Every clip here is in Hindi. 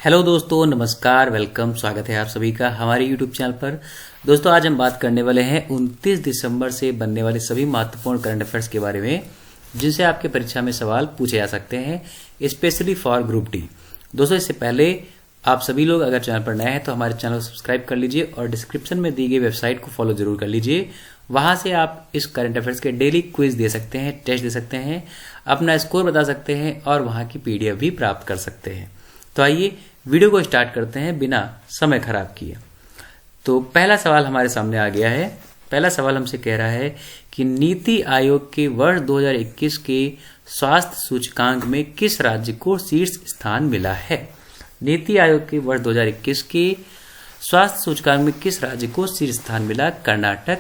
हेलो दोस्तों, नमस्कार, वेलकम, स्वागत है आप सभी का हमारे यूट्यूब चैनल पर। दोस्तों आज हम बात करने वाले हैं 29 दिसंबर से बनने वाले सभी महत्वपूर्ण करंट अफेयर्स के बारे में जिनसे आपके परीक्षा में सवाल पूछे जा सकते हैं, स्पेशली फॉर ग्रुप डी। दोस्तों इससे पहले आप सभी लोग अगर चैनल पर नए हैं तो हमारे चैनल को सब्सक्राइब कर लीजिए और डिस्क्रिप्शन में दी गई वेबसाइट को फॉलो जरूर कर लीजिए। वहां से आप इस करंट अफेयर्स के डेली क्विज दे सकते हैं, टेस्ट दे सकते हैं, अपना स्कोर बता सकते हैं और वहां की पीडीएफ भी प्राप्त कर सकते हैं। तो आइए वीडियो को स्टार्ट करते हैं बिना समय खराब किए। तो पहला सवाल हमारे सामने आ गया है। पहला सवाल हमसे कह रहा है कि नीति आयोग के वर्ष 2021 के स्वास्थ्य सूचकांक में किस राज्य को शीर्ष स्थान मिला है। नीति आयोग के वर्ष 2021 के स्वास्थ्य सूचकांक में किस राज्य को शीर्ष स्थान मिला? कर्नाटक,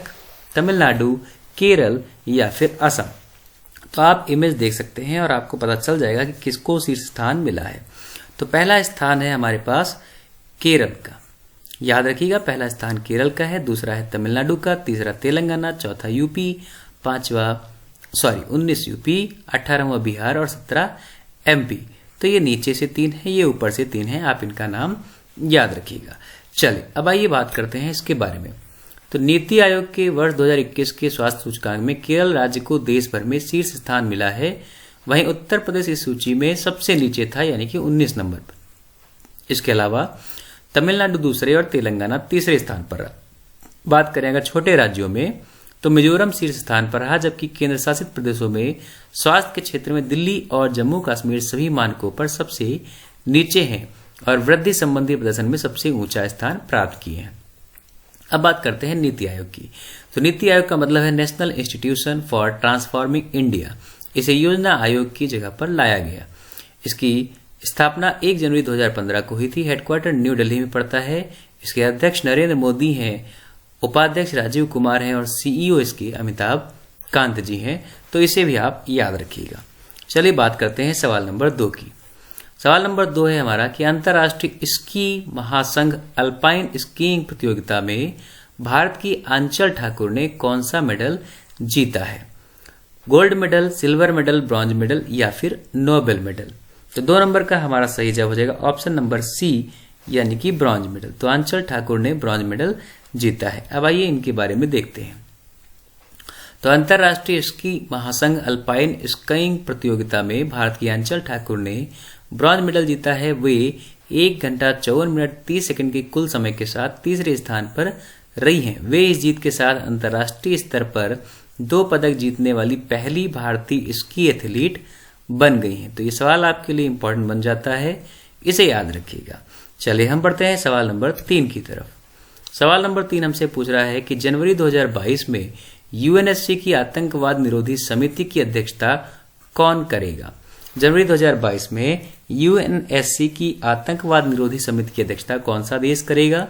तमिलनाडु, केरल या फिर असम। तो आप इमेज देख सकते हैं और आपको पता चल जाएगा कि किसको शीर्ष स्थान मिला है। तो पहला स्थान है हमारे पास केरल का, याद रखिएगा पहला स्थान केरल का है, दूसरा है तमिलनाडु का, तीसरा तेलंगाना, चौथा यूपी, 19 यूपी, 18वां बिहार और 17 एमपी। तो ये नीचे से 3 है, ये ऊपर से 3 है, आप इनका नाम याद रखिएगा। चलिए अब आइए बात करते हैं इसके बारे में। तो नीति आयोग के वर्ष 2021 के स्वास्थ्य सूचकांक में केरल राज्य को देश भर में शीर्ष स्थान मिला है। वहीं उत्तर प्रदेश इस सूची में सबसे नीचे था, यानी कि 19 नंबर पर। इसके अलावा तमिलनाडु दूसरे और तेलंगाना तीसरे स्थान पर रहा। बात करें अगर छोटे राज्यों में तो मिजोरम शीर्ष स्थान पर रहा, जबकि केंद्र शासित प्रदेशों में स्वास्थ्य के क्षेत्र में दिल्ली और जम्मू कश्मीर सभी मानकों पर सबसे नीचे हैं और वृद्धि संबंधी प्रदर्शन में सबसे ऊंचा स्थान प्राप्त किए हैं। अब बात करते हैं नीति आयोग की। तो नीति आयोग का मतलब है national institution for transforming India. इसे योजना आयोग की जगह पर लाया गया। इसकी स्थापना 1 जनवरी 2015 को हुई थी। हेडक्वार्टर न्यू दिल्ली में पड़ता है। इसके अध्यक्ष नरेंद्र मोदी हैं, उपाध्यक्ष राजीव कुमार हैं और सीईओ इसके अमिताभ कांत जी हैं। तो इसे भी आप याद रखिएगा। चलिए बात करते हैं सवाल नंबर 2 की। सवाल नंबर 2 है हमारा कि अंतर्राष्ट्रीय स्की महासंघ अल्पाइन स्कीइंग प्रतियोगिता में भारत की आंचल ठाकुर ने कौन सा मेडल जीता है? Gold medal, silver medal, bronze medal या फिर नोबेल मेडल। तो 2 नंबर का हमारा सही जवाब हो जाएगा ऑप्शन नंबर सी, यानी कि ब्रॉन्ज मेडल। तो आंचल ठाकुर ने ब्रॉन्ज मेडल जीता है। अब आइए इनके बारे में देखते हैं। तो अंतर्राष्ट्रीय स्की महासंघ अल्पाइन स्कीइंग प्रतियोगिता में भारत की आंचल ठाकुर ने ब्रॉन्ज मेडल जीता है। वे 1 घंटा 54 मिनट 30 सेकंड के कुल समय के साथ तीसरे स्थान पर रही हैं। वे इस जीत के साथ अंतर्राष्ट्रीय स्तर पर 2 पदक जीतने वाली पहली भारतीय स्की एथलीट बन गई हैं। तो ये सवाल आपके लिए इंपॉर्टेंट बन जाता है, इसे याद रखिएगा। चलिए हम बढ़ते हैं सवाल नंबर 3 की तरफ। सवाल नंबर 3 हमसे पूछ रहा है कि जनवरी 2022 में यूएनएससी की आतंकवाद निरोधी समिति की अध्यक्षता कौन करेगा? जनवरी 2022 में यूएनएससी की आतंकवाद निरोधी समिति की अध्यक्षता कौन सा देश करेगा?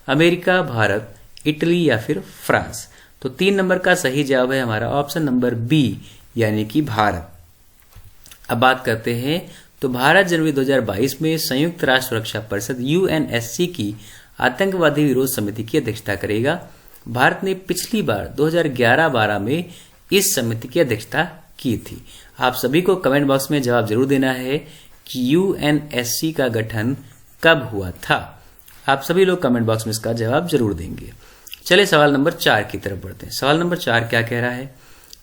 अमेरिका, भारत, इटली या फिर फ्रांस। तो 3 नंबर का सही जवाब है हमारा ऑप्शन नंबर बी, यानी कि भारत। अब बात करते हैं। तो भारत जनवरी 2022 में संयुक्त राष्ट्र सुरक्षा परिषद यूएनएससी की आतंकवादी विरोध समिति की अध्यक्षता करेगा। भारत ने पिछली बार 2011-12 में इस समिति की अध्यक्षता की थी। आप सभी को कमेंट बॉक्स में जवाब जरूर देना है कि यूएनएससी का गठन कब हुआ था। आप सभी लोग कमेंट बॉक्स में इसका जवाब जरूर देंगे। चलिए सवाल नंबर 4 की तरफ बढ़ते हैं। सवाल नंबर 4 क्या कह रहा है?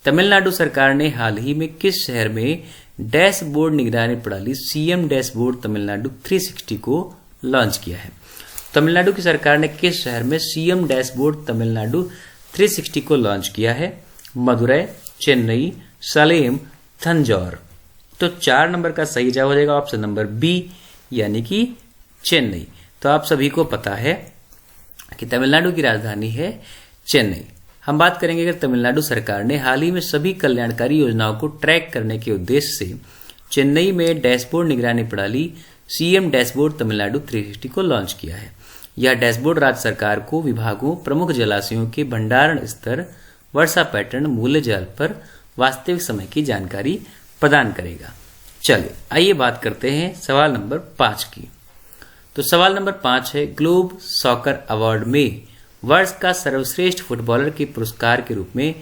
तमिलनाडु सरकार ने हाल ही में किस शहर में डैशबोर्ड निगरानी प्रणाली सीएम डैशबोर्ड तमिलनाडु 360 को लॉन्च किया है? तमिलनाडु की सरकार ने किस शहर में सीएम डैशबोर्ड तमिलनाडु 360 को लॉन्च किया है? मदुरै, चेन्नई, सलेम, तंजौर। तो 4 नंबर का सही जवाब हो जाएगा ऑप्शन नंबर बी, यानी कि चेन्नई। तो आप सभी को पता है कि तमिलनाडु की राजधानी है चेन्नई। हम बात करेंगे अगर तमिलनाडु सरकार ने हाल ही में सभी कल्याणकारी योजनाओं को ट्रैक करने के उद्देश्य से चेन्नई में डैशबोर्ड निगरानी प्रणाली सीएम डैशबोर्ड तमिलनाडु 360 को लॉन्च किया है। यह डैशबोर्ड राज्य सरकार को विभागों, प्रमुख जलाशयों के भंडारण स्तर, वर्षा पैटर्न, मूल्य जल पर वास्तविक समय की जानकारी प्रदान करेगा। चलिए आइए बात करते हैं सवाल नंबर 5 की। तो सवाल नंबर 5 है ग्लोब सॉकर अवार्ड में वर्ष का सर्वश्रेष्ठ फुटबॉलर के पुरस्कार के रूप में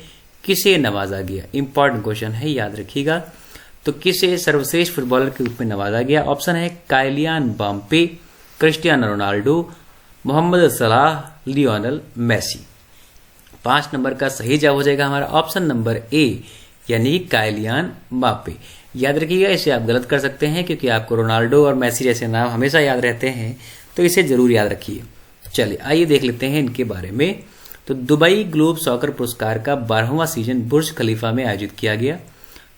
किसे नवाजा गया? इंपॉर्टेंट क्वेश्चन है, याद रखिएगा। तो किसे सर्वश्रेष्ठ फुटबॉलर के रूप में नवाजा गया? ऑप्शन है काइलियान बाम्पे, क्रिस्टियानो रोनाल्डो, मोहम्मद सलाह, लियोनेल मेसी। 5 नंबर का सही जवाब हो जाएगा हमारा ऑप्शन नंबर ए, यानी काइलियान बाम्पे। याद रखिएगा, इसे आप गलत कर सकते हैं क्योंकि आपको रोनाल्डो और मेसी जैसे नाम हमेशा याद रहते हैं, तो इसे जरूर याद रखिए। चलिए आइए देख लेते हैं इनके बारे में। तो दुबई ग्लोब सॉकर पुरस्कार का 12वां सीजन बुर्ज खलीफा में आयोजित किया गया।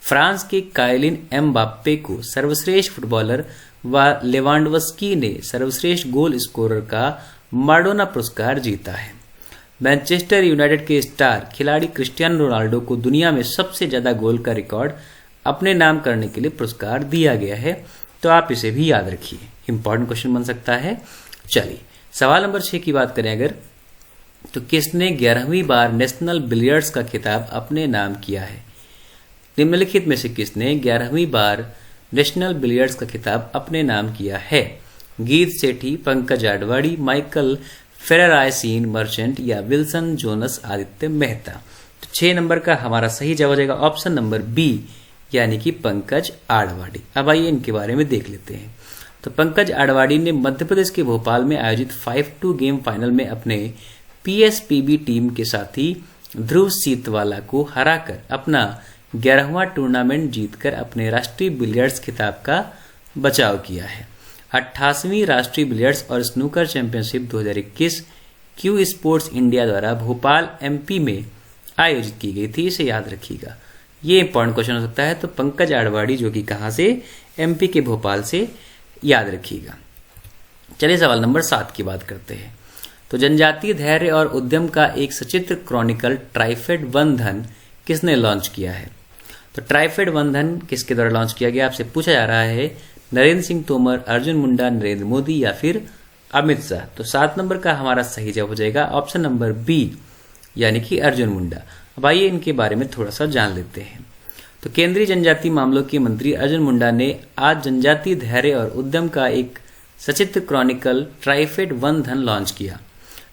फ्रांस के काइलिन एम्बाप्पे को सर्वश्रेष्ठ फुटबॉलर व लेवांडोव्स्की ने सर्वश्रेष्ठ गोल स्कोरर का माराडोना पुरस्कार जीता है। मैनचेस्टर यूनाइटेड के स्टार खिलाड़ी क्रिस्टियानो रोनाल्डो को दुनिया में सबसे ज्यादा गोल का रिकॉर्ड अपने नाम करने के लिए पुरस्कार दिया गया है, तो आप इसे भी याद रखिए, इंपॉर्टेंट क्वेश्चन बन सकता है। चलिए सवाल नंबर 6 की बात करें अगर, तो किसने 11वीं बार नेशनल बिलियर्ड्स का खिताब अपने नाम किया है? निम्नलिखित में से किसने 11वीं बार नेशनल बिलियर्ड्स का खिताब अपने नाम किया है? गीत सेठी, पंकज आडवाणी, माइकल फेरारायसीन मर्चेंट या विल्सन जोनस आदित्य मेहता। तो 6 नंबर का हमारा सही जवाब हो जाएगा ऑप्शन नंबर बी, यानी कि पंकज आडवाणी। अब आइए इनके बारे में देख लेते हैं। तो पंकज आडवाणी ने मध्य प्रदेश के भोपाल में आयोजित 5-2 गेम फाइनल में अपने पीएसपीबी टीम के साथी ध्रुव सीतवाला को हराकर अपना 11वां टूर्नामेंट जीतकर अपने राष्ट्रीय बिलियर्ड्स खिताब का बचाव किया है। 88वीं राष्ट्रीय बिलियर्ड्स और snooker championship 2021 Q sports India द्वारा भोपाल एमपी में आयोजित की गई थी, इसे याद रखिएगा। ये इंपॉर्टेंट क्वेश्चन हो सकता है। तो पंकज आडवाणी जो कि कहां से? एमपी के भोपाल से, याद रखिएगा। चलिए सवाल नंबर 7 की बात करते हैं। तो जनजातीय धैर्य और उद्यम का एक सचित्र क्रॉनिकल ट्राइफेड वन धन किसने लॉन्च किया है? तो ट्राइफेड वन धन किसके द्वारा लॉन्च किया गया आपसे पूछा जा रहा है। नरेंद्र सिंह तोमर, अर्जुन मुंडा, नरेंद्र मोदी या फिर अमित शाह। तो 7 नंबर का हमारा सही जवाब हो जाएगा ऑप्शन नंबर बी, यानी कि अर्जुन मुंडा। अब आइए इनके बारे में थोड़ा सा जान लेते हैं। तो केंद्रीय जनजातीय मामलों के मंत्री अर्जुन मुंडा ने आज जनजातीय धैर्य और उद्यम का एक सचित्र क्रॉनिकल ट्राइफेड वन धन लॉन्च किया।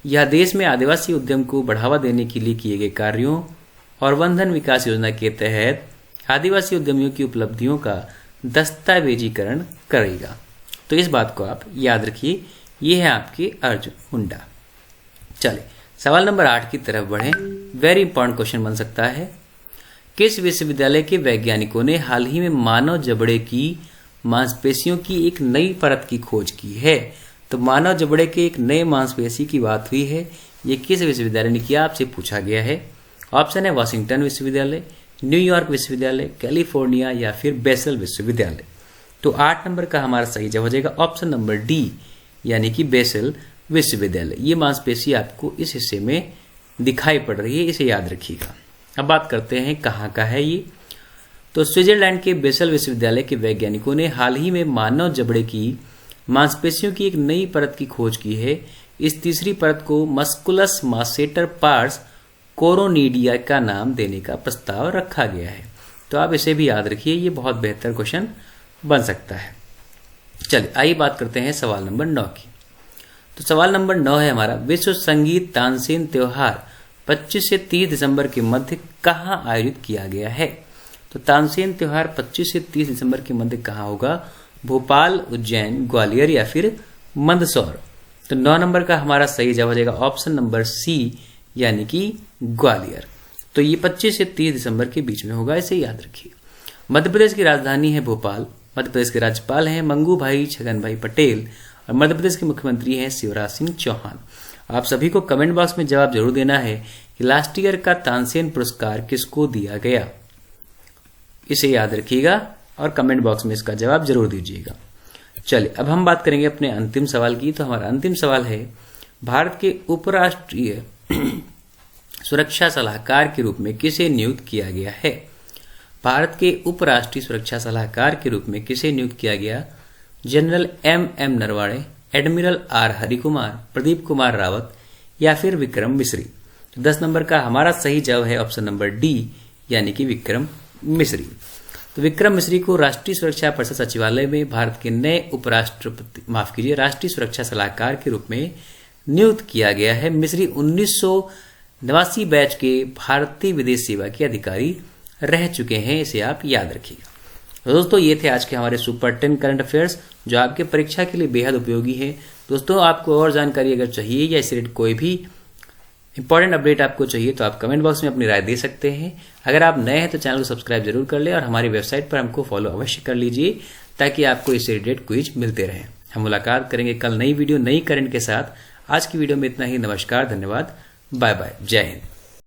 यह देश में आदिवासी उद्यम को बढ़ावा देने के लिए किए गए कार्यों और वन धन विकास योजना के तहत आदिवासी उद्यमियों की उपलब्धियों का दस्तावेजीकरण करेगा। तो इस बात को आप याद रखिए, ये है आपके अर्जुन मुंडा। चलिए सवाल नंबर 8 की तरफ बढ़ें। वेरी इंपॉर्टेंट क्वेश्चन बन सकता है। किस विश्वविद्यालय के वैज्ञानिकों ने हाल ही में मानव जबड़े की मांसपेशियों की एक नई परत की खोज की है? तो मानव जबड़े के एक नए मांसपेशी की बात हुई है, ये किस विश्वविद्यालय ने किया आपसे पूछा गया है। ऑप्शन है वाशिंगटन विश्वविद्यालय, न्यूयॉर्क विश्वविद्यालय, कैलिफोर्निया या फिर बेसल विश्वविद्यालय। तो 8 नंबर का हमारा सही जवाब हो जाएगा ऑप्शन नंबर डी, यानी कि बेसल विश्वविद्यालय। ये मांसपेशी आपको इस हिस्से में दिखाई पड़ रही है, इसे याद रखिएगा। अब बात करते हैं कहाँ का है ये। तो स्विट्जरलैंड के बेसल विश्वविद्यालय के वैज्ञानिकों ने हाल ही में मानव जबड़े की मांसपेशियों की एक नई परत की खोज की है। इस तीसरी परत को मस्कुलस मासेटर पार्स कोरोनिडिया का नाम देने का प्रस्ताव रखा गया है। तो आप इसे भी याद रखिए, ये बहुत बेहतर क्वेश्चन बन सकता है। चलिए आइए बात करते हैं सवाल नंबर 9 की। तो सवाल नंबर 9 है हमारा, विश्व संगीत तानसेन त्योहार 25 से 30 दिसंबर के मध्य कहाँ आयोजित किया गया है? तो तानसेन त्योहार 25 से 30 दिसंबर के मध्य कहाँ होगा? भोपाल, उज्जैन, ग्वालियर या फिर मंदसौर। तो 9 नंबर का हमारा सही जवाब हो जाएगा ऑप्शन नंबर सी, यानी कि ग्वालियर। तो ये 25 से 30 दिसंबर के बीच में होगा, इसे याद रखिए। मध्य प्रदेश की राजधानी है भोपाल। मध्य प्रदेश के राज्यपाल हैं मंगू भाई छगन भाई पटेल और मध्य प्रदेश के मुख्यमंत्री हैं शिवराज सिंह चौहान। आप सभी को कमेंट बॉक्स में जवाब जरूर देना है कि लास्ट ईयर का तानसेन पुरस्कार किसको दिया गया, इसे याद रखिएगा और कमेंट बॉक्स में इसका जवाब जरूर दीजिएगा। चलिए अब हम बात करेंगे अपने अंतिम सवाल की। तो हमारा अंतिम सवाल है, भारत के उपराष्ट्रीय सुरक्षा सलाहकार के रूप में किसे नियुक्त किया गया है? भारत के उपराष्ट्रीय सुरक्षा सलाहकार के रूप में किसे नियुक्त किया गया? General M Naravane, admiral R Harikumar, Pradeep Kumar Rawat या फिर विक्रम मिश्री। तो 10 नंबर का हमारा सही जवाब है ऑप्शन नंबर डी, यानी कि विक्रम मिश्री। तो विक्रम मिश्री को राष्ट्रीय सुरक्षा परिषद सचिवालय में भारत के नए राष्ट्रीय सुरक्षा सलाहकार के रूप में नियुक्त किया गया है। मिश्री 1989 बैच के भारतीय विदेश सेवा के अधिकारी रह चुके हैं, इसे आप याद रखिएगा। तो दोस्तों ये थे आज के हमारे सुपर 10 करंट अफेयर्स जो आपके परीक्षा के लिए बेहद उपयोगी है। दोस्तों आपको और जानकारी अगर चाहिए या इससे रिलेटेड कोई भी इंपॉर्टेंट अपडेट आपको चाहिए तो आप कमेंट बॉक्स में अपनी राय दे सकते हैं। अगर आप नए हैं तो चैनल को सब्सक्राइब जरूर कर ले और हमारी वेबसाइट पर हमको फॉलो अवश्य कर लीजिए ताकि आपको इससे रिलेटेड क्विज मिलते रहें। हम मुलाकात करेंगे कल नई वीडियो नई करंट के साथ। आज की वीडियो में इतना ही। नमस्कार, धन्यवाद, बाय बाय, जय हिंद।